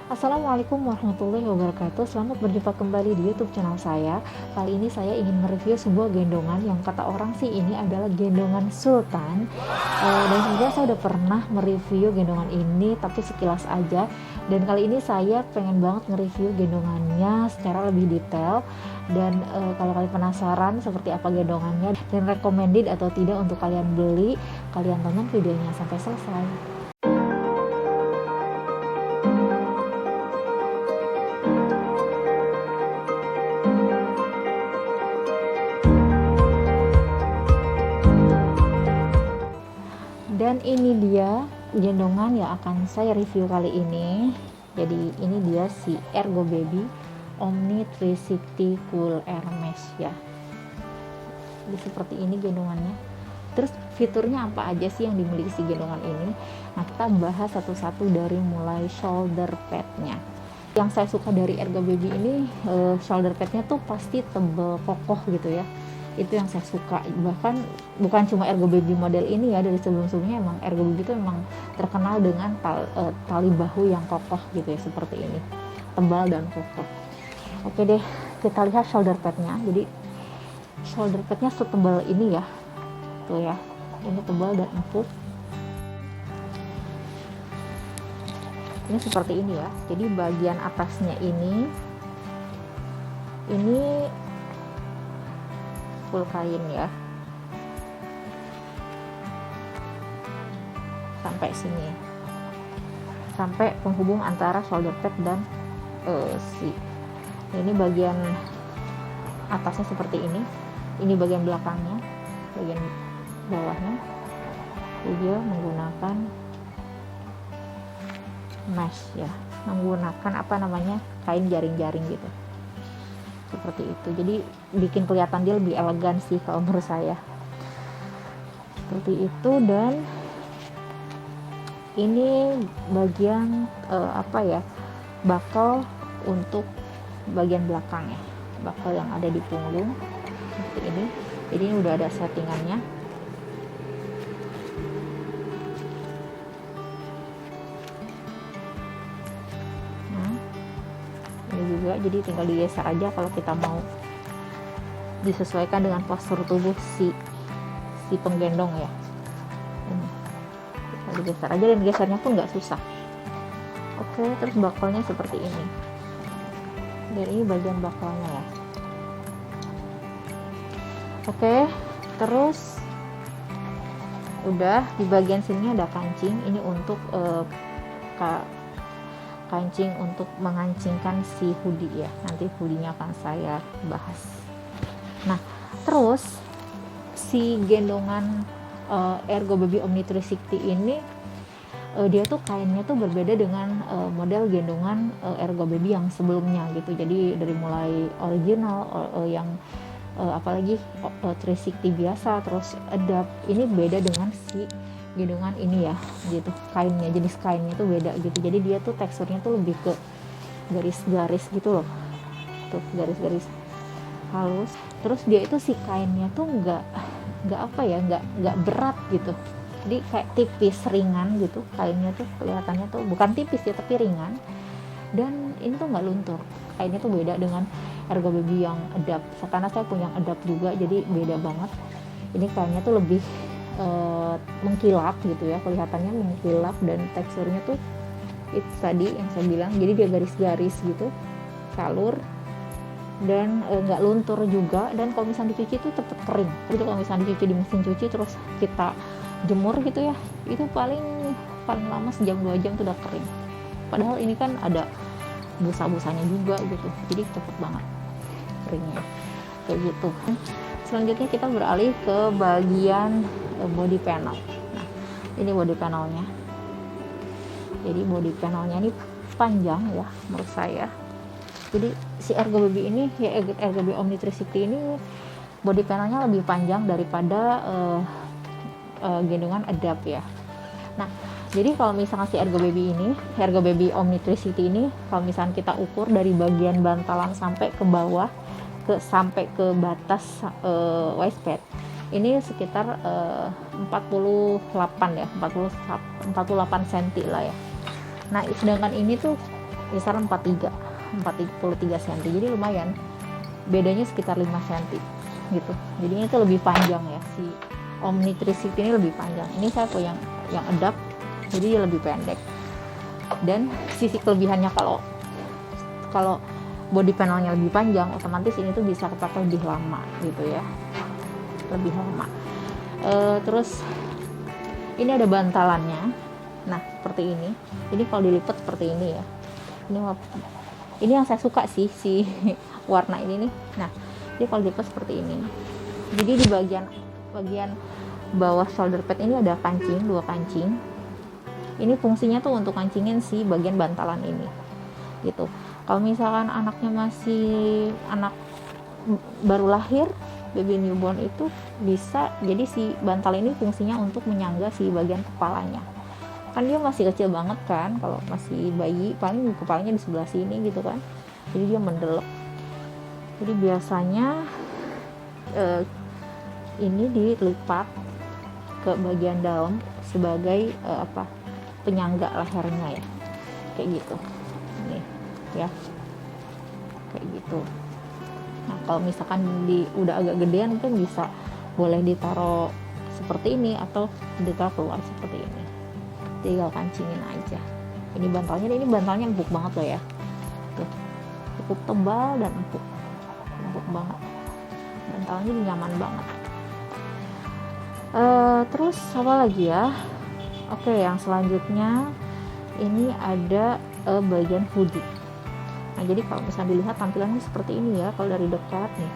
Assalamualaikum warahmatullahi wabarakatuh. Selamat berjumpa kembali di YouTube channel saya. Kali ini saya ingin mereview sebuah gendongan yang kata orang sih ini adalah gendongan sultan. Dan sebenarnya saya udah pernah mereview gendongan ini tapi sekilas aja. Dan kali ini saya pengen banget nge-review gendongannya secara lebih detail. Dan kalau kalian penasaran seperti apa gendongannya dan recommended atau tidak untuk kalian beli, kalian tonton videonya sampai selesai. Dan ini dia gendongan yang akan saya review kali ini. Jadi ini dia si Ergo Baby Omni 360 Cool Air Mesh ya. Jadi seperti ini gendongannya. Terus fiturnya apa aja sih yang dimiliki si gendongan ini? Nah, kita bahas satu-satu dari mulai shoulder padnya. Yang saya suka dari Ergo Baby ini, shoulder padnya tuh pasti tebal kokoh gitu ya. Itu yang saya suka. Bahkan bukan cuma Ergo Baby model ini ya, dari sebelum-sebelumnya emang Ergo Baby itu emang terkenal dengan tali bahu yang kokoh gitu ya, seperti ini, tebal dan kokoh. Oke deh, kita lihat shoulder padnya. Jadi shoulder padnya setebal ini ya, tuh ya, ini tebal dan empuk. Ini seperti ini ya. Jadi bagian atasnya ini full kain ya, sampai sini, sampai penghubung antara shoulder pad dan ini bagian atasnya seperti ini bagian belakangnya, bagian bawahnya dia menggunakan mesh ya, menggunakan kain jaring-jaring gitu, seperti itu. Jadi bikin kelihatan dia lebih elegan sih kalau menurut saya, seperti itu. Dan ini bagian bakal untuk bagian belakang ya, bakal yang ada di punggung seperti ini. Jadi ini udah ada settingannya. Juga jadi tinggal digeser aja kalau kita mau disesuaikan dengan postur tubuh si penggendong ya. Ini kita digeser aja, dan gesernya pun nggak susah. Oke, terus bakalnya seperti ini, dan ini bagian bakalnya ya. Oke, terus udah di bagian sini ada kancing. Ini untuk kancing untuk mengancingkan si hoodie ya. Nanti hoodie-nya akan saya bahas. Nah, terus si gendongan Ergo Baby Omni 360 ini dia tuh kainnya tuh berbeda dengan model gendongan Ergo Baby yang sebelumnya gitu. Jadi dari mulai original yang apalagi 360 biasa, terus adapt, ini beda dengan si gendongan ini ya gitu. Kainnya, jenis kainnya tuh beda gitu. Jadi dia tuh teksturnya tuh lebih ke garis-garis gitu loh, tuh garis-garis halus. Terus dia itu si kainnya tuh nggak berat gitu. Jadi kayak tipis, ringan gitu kainnya tuh, kelihatannya tuh bukan tipis ya tapi ringan. Dan ini tuh nggak luntur. Kainnya tuh beda dengan Ergo Baby yang adapt. Karena saya punya adapt juga, jadi beda banget. Ini kainnya tuh lebih mengkilap gitu ya, kelihatannya mengkilap, dan teksturnya tuh itu tadi yang saya bilang, jadi dia garis-garis gitu, salur, dan nggak luntur juga. Dan kalau misalnya dicuci itu cepet kering gitu. Kalau misalnya dicuci di mesin cuci terus kita jemur gitu ya, itu paling lama sejam 2 jam tuh udah kering. Padahal ini kan ada busa-busanya juga gitu, jadi cepet banget keringnya kayak gitu. Selanjutnya kita beralih ke bagian body panel. Nah, ini body panelnya. Jadi body panelnya ini panjang ya menurut saya. Jadi si Ergo Baby ini ya, Ergo Baby Omni 360 ini body panelnya lebih panjang daripada gendongan adapt ya. Nah, jadi kalau misalnya si Ergo Baby Omni 360 ini, kalau misalnya kita ukur dari bagian bantalan sampai ke bawah, sampai ke batas waist pad, ini sekitar 48 cm lah ya. Nah, sedangkan ini tuh kisaran 43 cm, jadi lumayan bedanya sekitar 5 cm gitu. Jadi ini tuh lebih panjang ya, si Omni 360 ini lebih panjang. Ini saya tuh yang adapt, jadi dia lebih pendek. Dan sisi kelebihannya, kalau body panelnya lebih panjang, otomatis ini tuh bisa kepake lebih lama gitu ya, lebih lama. Terus ini ada bantalannya. Nah seperti ini. Jadi kalau dilipat seperti ini ya. Ini yang saya suka sih, si warna ini nih. Nah jadi kalau dilipat seperti ini. Jadi di bagian bawah shoulder pad ini ada kancing, 2 kancing. Ini fungsinya tuh untuk kancingin si bagian bantalan ini gitu. Kalau misalkan anaknya masih anak baru lahir, baby newborn, itu bisa jadi si bantal ini fungsinya untuk menyangga si bagian kepalanya. Kan dia masih kecil banget kan, kalau masih bayi paling kepalanya di sebelah sini gitu kan, jadi dia mendelep. Jadi biasanya ini dilipat ke bagian dalam sebagai penyangga lehernya ya, kayak gitu nih ya, kayak gitu. Nah kalau misalkan udah agak gedean kan bisa boleh ditaruh seperti ini atau ditaruh keluar seperti ini, tinggal kancingin aja. Ini bantalnya empuk banget loh ya, tuh cukup tebal dan empuk banget, bantalnya nyaman banget. Terus apa lagi ya? Oke, yang selanjutnya ini ada bagian hoodie. Nah jadi kalau misalnya dilihat tampilannya seperti ini ya, kalau dari dekat nih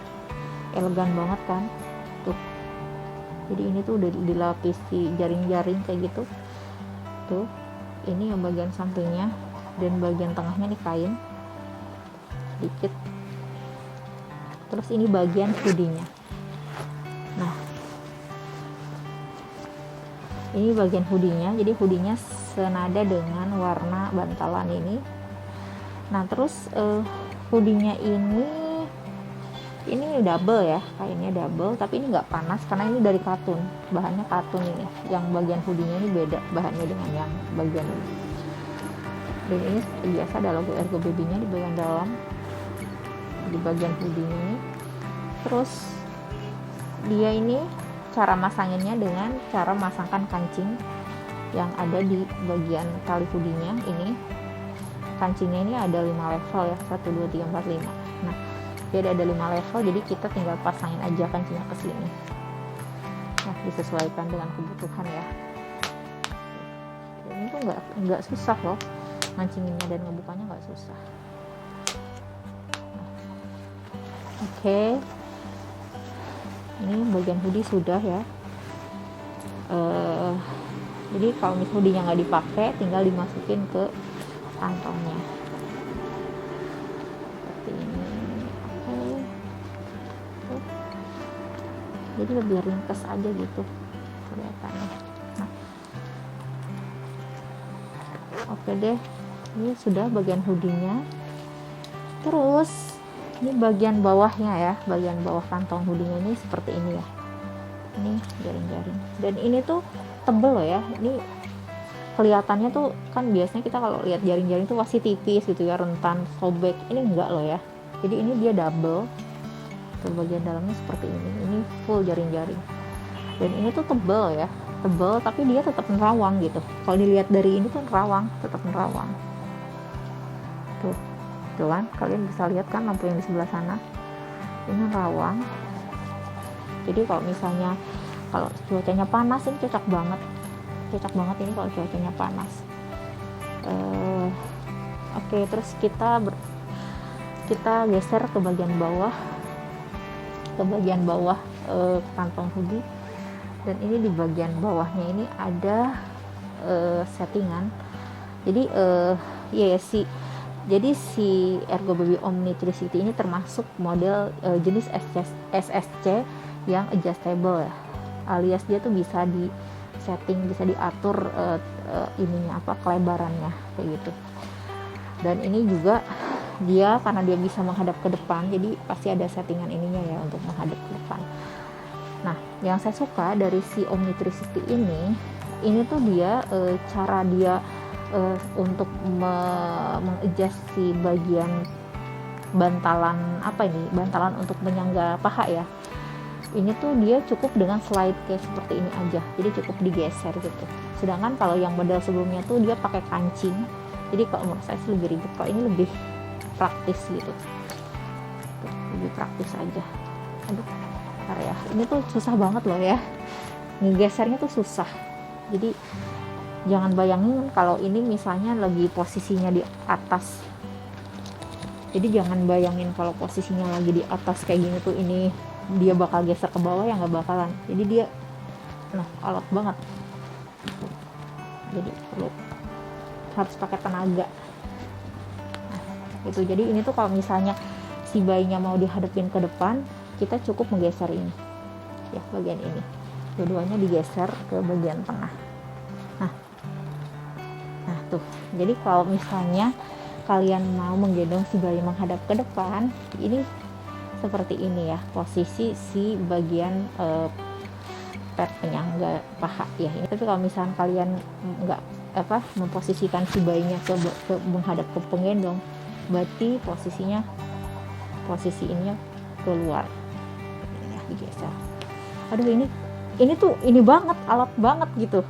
elegan banget kan tuh. Jadi ini tuh udah dilapisi jaring-jaring kayak gitu tuh. Ini yang bagian sampingnya, dan bagian tengahnya nih kain sedikit. Terus ini bagian hoodie-nya. Nah ini bagian hoodie-nya, jadi hoodie-nya senada dengan warna bantalan ini. Nah terus hoodie-nya ini double ya, kainnya double, tapi ini nggak panas karena ini dari katun, bahannya katun ini. Yang bagian hoodie-nya ini beda bahannya dengan yang bagian ini. Dan ini seperti biasa ada logo Ergo Baby-nya di bagian dalam, di bagian hoodie-nya ini. Terus dia ini cara masanginnya dengan cara masangkan kancing yang ada di bagian tali hoodie-nya. Ini kancingnya ini ada 5 level ya, 1, 2, 3, 4, 5. Nah dia ada 5 level, jadi kita tinggal pasangin aja kancingnya ke sini. Nah disesuaikan dengan kebutuhan ya. Dan itu nggak susah loh, ngancinginnya dan ngebukanya nggak susah. Oke. Ini bagian hoodie sudah ya. Jadi kalau misalnya hoodie-nya nggak dipakai, tinggal dimasukin ke kantongnya seperti ini. Oke. Jadi lebih ringkas aja gitu kelihatannya. Nah, oke deh, ini sudah bagian hoodie-nya. Terus ini bagian bawahnya ya, bagian bawah kantong hoodie-nya ini seperti ini ya. Ini jaring-jaring, dan ini tuh tebel loh ya. Ini kelihatannya tuh kan biasanya kita kalau lihat jaring-jaring tuh pasti tipis gitu ya, rentan, sobek. Ini enggak loh ya, jadi ini dia double tuh, bagian dalamnya seperti ini full jaring-jaring. Dan ini tuh tebel ya, tebel tapi dia tetap nerawang gitu. Kalau dilihat dari ini tuh nerawang, tetap nerawang tuh kan, kalian bisa lihat kan lampu yang di sebelah sana, ini nerawang. Jadi kalau misalnya kalau cuacanya panas ini cocok banget ini kalau cuacanya panas. Oke, terus kita geser ke bagian bawah kantong hoodie. Dan ini di bagian bawahnya ini ada settingan. Jadi jadi si Ergo Baby Omni 360 ini termasuk model jenis SSC yang adjustable ya, alias dia tuh bisa di setting, bisa diatur kelebarannya kayak gitu. Dan ini juga dia karena dia bisa menghadap ke depan, jadi pasti ada settingan ininya ya untuk menghadap ke depan. Nah yang saya suka dari si Omni 360 ini tuh dia cara dia untuk mengadjust si bagian bantalan bantalan untuk menyangga paha ya. Ini tuh dia cukup dengan slide kayak seperti ini aja, jadi cukup digeser gitu. Sedangkan kalau yang model sebelumnya tuh dia pakai kancing, jadi kalau menurut saya sih lebih ribet. Kalau ini lebih praktis gitu, lebih praktis aja. Aduh, bentar ya, ini tuh susah banget loh ya, ngegesernya tuh susah. Jadi jangan bayangin kalau ini misalnya lagi posisinya di atas, jadi jangan bayangin kalau posisinya lagi di atas kayak gini tuh ini dia bakal geser ke bawah, ya nggak bakalan. Jadi dia alot banget, jadi harus pakai tenaga. Gitu. Jadi ini tuh kalau misalnya si bayinya mau dihadapin ke depan, kita cukup menggeser ini ya, bagian ini dua-duanya digeser ke bagian tengah. Nah tuh, jadi kalau misalnya kalian mau menggendong si bayi menghadap ke depan, ini seperti ini ya posisi si bagian pad penyangga paha ya ini. Tapi kalau misalnya kalian nggak memposisikan si bayinya ke menghadap ke penggendong, berarti posisi ininya keluar ya, digeser. Aduh, ini banget, alat banget gitu.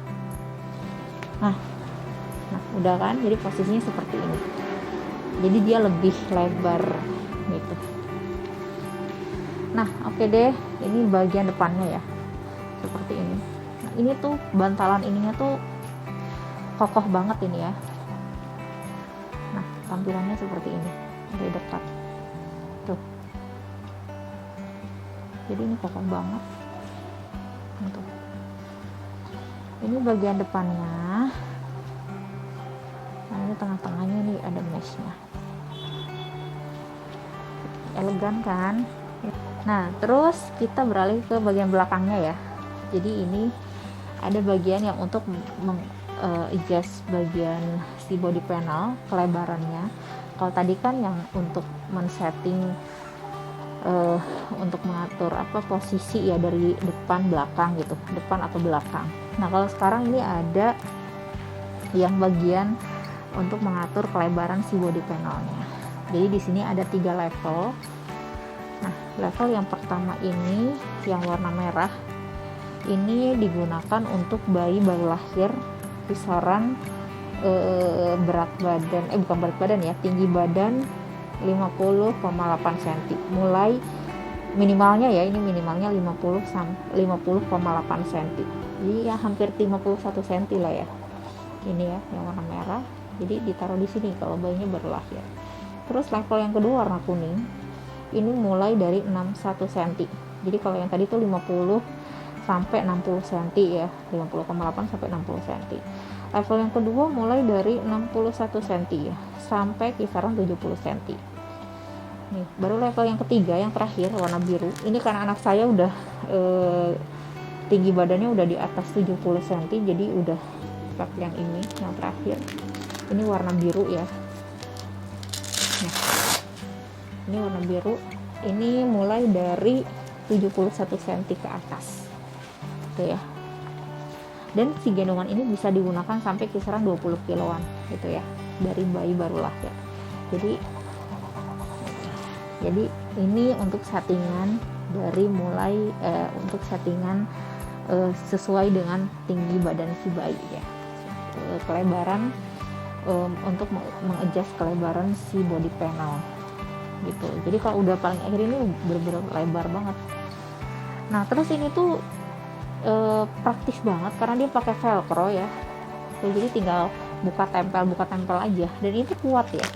Nah udah kan, jadi posisinya seperti ini, jadi dia lebih lebar gitu. Nah oke deh, ini bagian depannya ya seperti ini. Nah ini tuh bantalan ininya tuh kokoh banget ini ya. Nah tampilannya seperti ini dari dekat tuh, jadi ini kokoh banget tuh. Ini bagian depannya. Nah ini tengah-tengahnya nih ada meshnya, elegan kan. Nah terus kita beralih ke bagian belakangnya ya. Jadi ini ada bagian yang untuk adjust bagian si body panel kelebarannya. Kalau tadi kan yang untuk men-setting untuk mengatur posisi ya dari depan belakang gitu, depan atau belakang. Nah kalau sekarang ini ada yang bagian untuk mengatur kelebaran si body panelnya. Jadi di sini ada 3 level. Nah, level yang pertama ini yang warna merah ini digunakan untuk bayi baru lahir kisaran bukan berat badan ya, tinggi badan 50,8 cm. Mulai minimalnya ya, ini minimalnya 50,8 cm. Jadi ya hampir 51 cm lah ya. Ini ya yang warna merah. Jadi ditaruh di sini kalau bayinya baru lahir. Terus level yang kedua warna kuning. Ini mulai dari 61 cm. Jadi kalau yang tadi tuh 50 sampai 60 cm ya, 50,8 sampai 60 cm. Level yang kedua mulai dari 61 cm ya, sampai kisaran 70 cm. Nih, baru level yang ketiga yang terakhir warna biru. Ini karena anak saya udah tinggi badannya udah di atas 70 cm, jadi udah pakai yang ini yang terakhir. Ini warna biru ya. Nah, ini warna biru, ini mulai dari 71 cm ke atas gitu ya. Dan si gendongan ini bisa digunakan sampai kisaran 20 kiloan gitu ya, dari bayi baru lahir. Jadi ini untuk settingan dari mulai untuk settingan sesuai dengan tinggi badan si bayi ya. Kelebaran untuk mengadjust kelebaran si body panel gitu. Jadi kalau udah paling akhir ini bener-bener lebar banget. Nah terus ini tuh praktis banget karena dia pakai velcro ya. Jadi tinggal buka tempel aja, dan itu kuat ya,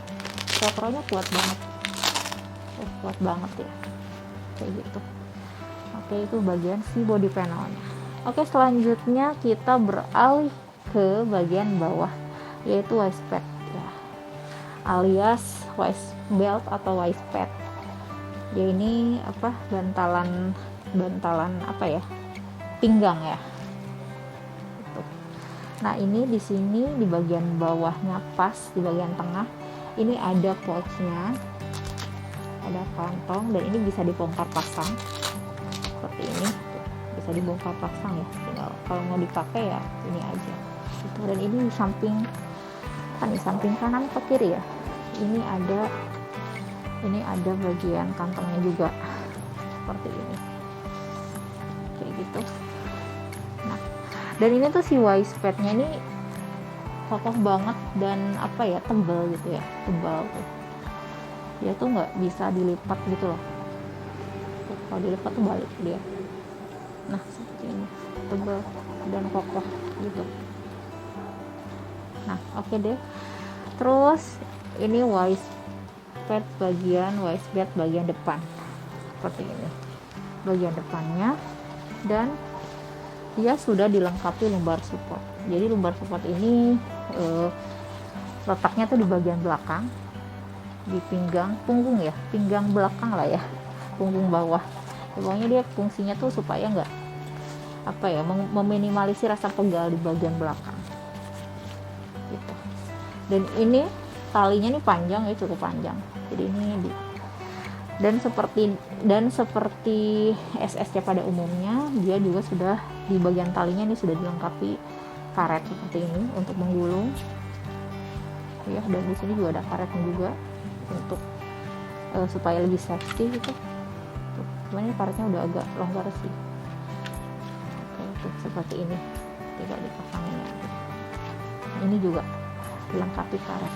velcro-nya kuat banget ya, kayak gitu. Oke, itu bagian si body panelnya. Oke, selanjutnya kita beralih ke bagian bawah, yaitu waist pad ya, alias waist belt atau waist pad. Ya ini bantalan pinggang ya. Nah ini di sini di bagian bawahnya pas di bagian tengah ini ada pouchnya, ada kantong, dan ini bisa dibongkar pasang seperti ini. Bisa dibongkar pasang ya, tinggal kalau mau dipakai ya ini aja gitu. Dan ini di samping kan di samping kanan ke kiri ya, ini ada bagian kantongnya juga seperti ini, kayak gitu. Nah, dan ini tuh si waist padnya ini kokoh banget dan apa ya, tebal gitu ya, tebal tuh. Dia tuh nggak bisa dilipat gitu loh. Kalau dilipat tuh balik dia. Nah, seperti ini, tebal dan kokoh gitu. Nah, oke deh. Terus ini waist bed bagian depan seperti ini, bagian depannya, dan dia sudah dilengkapi lumbar support. Jadi lumbar support ini letaknya tuh di bagian belakang, di punggung ya, pinggang belakang lah ya, punggung bawah. Pokoknya dia fungsinya tuh supaya nggak apa ya, meminimalisir rasa pegal di bagian belakang gitu. Dan ini talinya nih panjang ya, cukup panjang. Jadi ini dan seperti SS-nya pada umumnya, dia juga sudah di bagian talinya ini sudah dilengkapi karet seperti ini untuk menggulung ya, dan di sini juga ada karetnya juga untuk supaya lebih safety gitu. Cuman ini karetnya udah agak longgar sih. Oke, itu seperti ini, tidak dipasangin ya. Ini juga dilengkapi karet.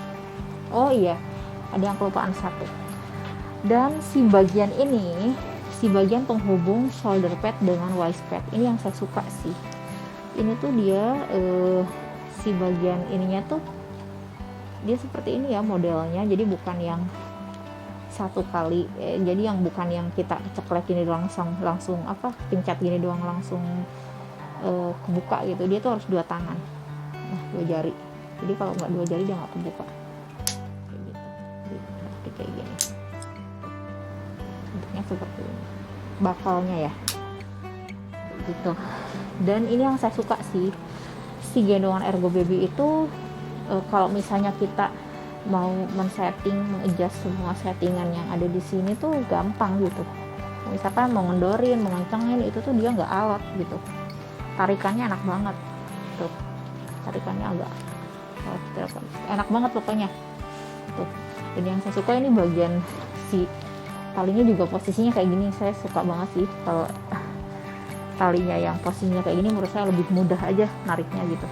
Oh iya, ada yang kelupaan satu. Dan si bagian ini, si bagian penghubung shoulder pad dengan waist pad, ini yang saya suka sih. Ini tuh dia si bagian ininya tuh dia seperti ini ya modelnya. Jadi bukan yang satu kali, jadi yang bukan yang kita ceklek gini langsung apa, pencet gini doang langsung kebuka gitu. Dia tuh harus 2 tangan, nah 2 jari. Jadi kalau nggak 2 jari dia nggak kebuka kayak gitu. Jadi kayak gini bentuknya, seperti ini bakalnya ya gitu. Dan ini yang saya suka sih, si gendongan Ergo Baby itu kalau misalnya kita mau mengadjust semua settingan yang ada di sini tuh gampang gitu. Misalkan mau ngendorin, mau ngencengin, itu tuh dia nggak alot gitu. Tarikannya enak banget tuh, tarikannya agak enak banget pokoknya tuh. Dan yang saya suka ini bagian si talinya juga posisinya kayak gini. Saya suka banget sih kalau talinya yang posisinya kayak gini, menurut saya lebih mudah aja nariknya gitu.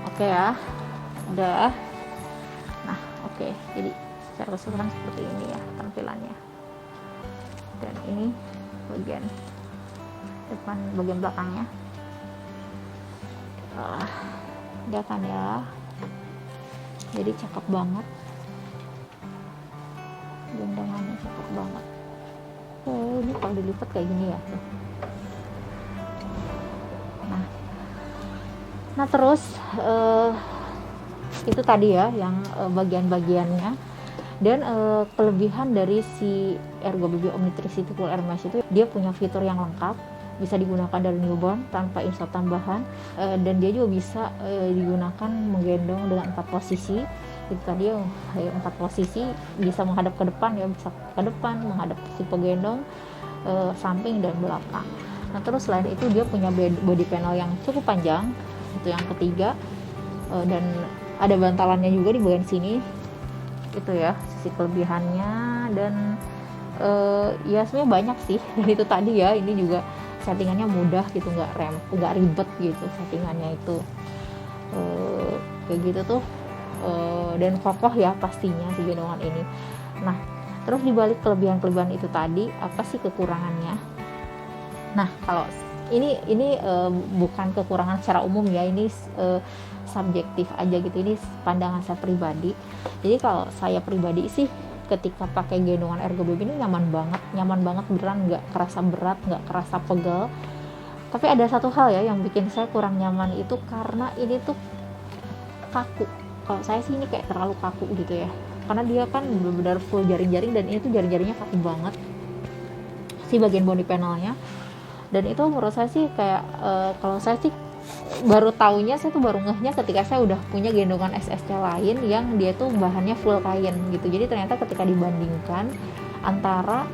Oke ya, udah. Nah, oke. Jadi secara keseluruhan seperti ini ya tampilannya. Dan ini bagian depan, bagian belakangnya. Udah kan ya. Jadi cakep banget. Gendongannya cakep banget. Ini kalau dilipat kayak gini ya tuh. Nah terus itu tadi ya yang bagian-bagiannya. Dan kelebihan dari si Ergo Baby Omni 360 Cool Air Mesh itu, dia punya fitur yang lengkap, bisa digunakan dari newborn tanpa install tambahan, dan dia juga bisa digunakan menggendong dengan 4 posisi. Itu tadi 4 posisi, bisa menghadap ke depan ya, bisa ke depan, menghadap si pegendong, samping dan belakang. Nah terus selain itu dia punya body panel yang cukup panjang, itu yang ketiga, dan ada bantalannya juga di bagian sini. Itu ya sisi kelebihannya. Dan ya sebenarnya banyak sih. Dan itu tadi ya, ini juga settingannya mudah gitu, nggak ribet gitu settingannya itu, kayak gitu tuh. Dan kokoh ya pastinya si gendongan ini. Nah terus dibalik kelebihan-kelebihan itu tadi, apa sih kekurangannya? Nah kalau ini bukan kekurangan secara umum ya, ini subjektif aja gitu, ini pandangan saya pribadi. Jadi kalau saya pribadi sih, ketika pakai gendongan Ergo Baby ini nyaman banget beneran, nggak kerasa berat, nggak kerasa pegal. Tapi ada satu hal ya yang bikin saya kurang nyaman, itu karena ini tuh kaku. Kalau saya sih ini kayak terlalu kaku gitu ya, karena dia kan benar-benar full jaring-jaring, dan ini tuh jaring-jaringnya kaku banget si bagian body panelnya. Dan itu menurut saya sih kayak kalau saya sih baru taunya, saya tuh baru ngehnya ketika saya udah punya gendongan SSC lain yang dia tuh bahannya full kain gitu. Jadi ternyata ketika dibandingkan antara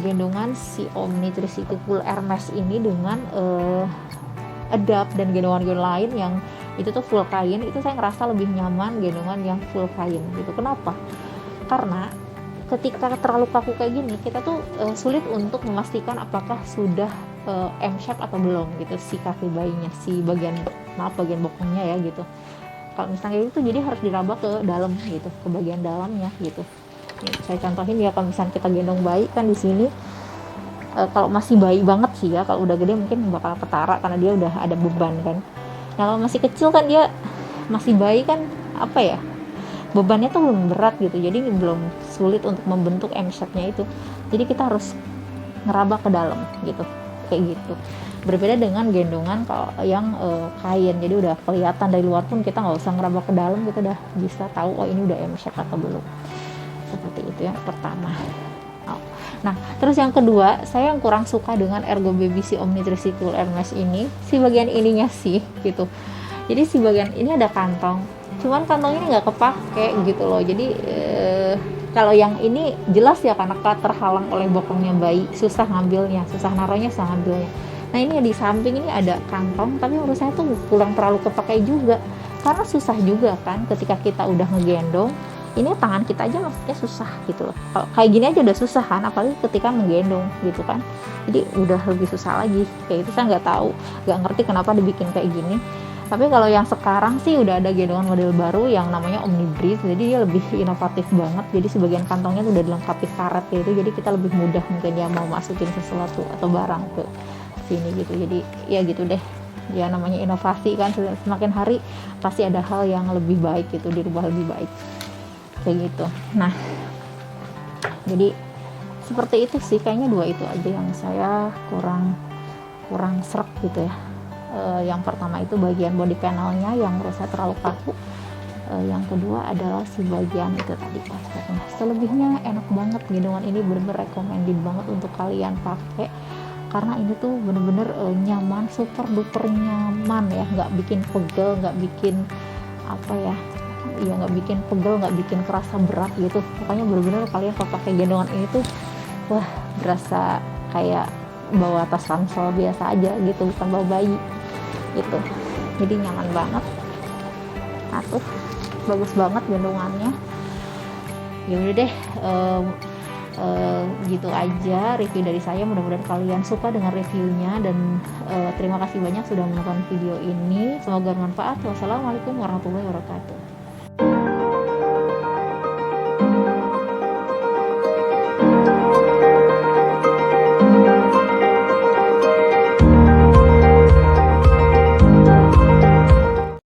gendongan si Omni 360 Cool Air Mesh ini dengan Adapt dan gendongan lain yang itu tuh full kain, itu saya ngerasa lebih nyaman gendongan yang full kain gitu. Kenapa? Karena ketika terlalu kaku kayak gini, kita tuh sulit untuk memastikan apakah sudah M shape atau belum gitu si kaki bayinya, si bagian bokongnya ya gitu. Kalau misalnya itu jadi harus diraba ke dalam gitu, ke bagian dalamnya gitu. Nih, saya contohin ya, kalau misalnya kita gendong bayi kan di sini, kalau masih bayi banget sih ya, kalau udah gede mungkin bakal ketara karena dia udah ada beban kan. Nah kalau masih kecil kan, dia masih bayi kan, apa ya, bebannya tuh belum berat gitu, jadi belum sulit untuk membentuk M shape-nya itu. Jadi kita harus ngeraba ke dalam gitu, kayak gitu. Berbeda dengan gendongan kalau yang kain, jadi udah kelihatan dari luar pun kita nggak usah ngeraba ke dalam, kita udah bisa tahu oh ini udah M shape atau belum. Seperti itu yang pertama. Nah terus yang kedua, saya yang kurang suka dengan Ergo Baby si Omni Tricycle Hermes ini, si bagian ininya sih gitu. Jadi si bagian ini ada kantong, cuman kantong ini nggak kepake gitu loh. Jadi kalau yang ini jelas ya, karena terhalang oleh bokongnya bayi, susah ngambilnya, susah naruhnya, susah ngambilnya. Nah ini di samping ini ada kantong, tapi menurut saya tuh kurang terlalu kepake juga, karena susah juga kan ketika kita udah ngegendong. Ini tangan kita aja maksudnya susah gitu loh. Kalau kayak gini aja udah susah kan, apalagi ketika menggendong gitu kan. Jadi udah lebih susah lagi. Kayak itu saya nggak ngerti kenapa dibikin kayak gini. Tapi kalau yang sekarang sih udah ada gendongan model baru yang namanya Omni Breeze, jadi dia lebih inovatif banget. Jadi sebagian kantongnya tuh udah dilengkapi karet gitu, jadi kita lebih mudah mungkin ya mau masukin sesuatu atau barang ke sini gitu. Jadi ya gitu deh, ya namanya inovasi kan, semakin hari pasti ada hal yang lebih baik gitu, dirubah lebih baik kayak gitu. Nah jadi seperti itu sih, kayaknya dua itu aja yang saya kurang srek gitu ya. Yang pertama itu bagian body panelnya yang menurut saya terlalu kaku. Yang kedua adalah si bagian itu tadi plasternya. Selebihnya enak banget, gendongan ini bener-bener recommended banget untuk kalian pakai, karena ini tuh bener-bener nyaman, super duper nyaman ya, nggak bikin pegel, nggak bikin apa ya, nggak bikin pegel, nggak bikin kerasa berat gitu. Pokoknya bener-bener kalian kalau pakai gendongan ini tuh wah, berasa kayak bawa tas ransel biasa aja gitu, bukan bawa bayi gitu. Jadi nyaman banget. Atuh bagus banget gendongannya. Ya udah deh, gitu aja review dari saya. Mudah-mudahan kalian suka dengan reviewnya, dan terima kasih banyak sudah menonton video ini. Semoga bermanfaat. Wassalamualaikum warahmatullahi wabarakatuh.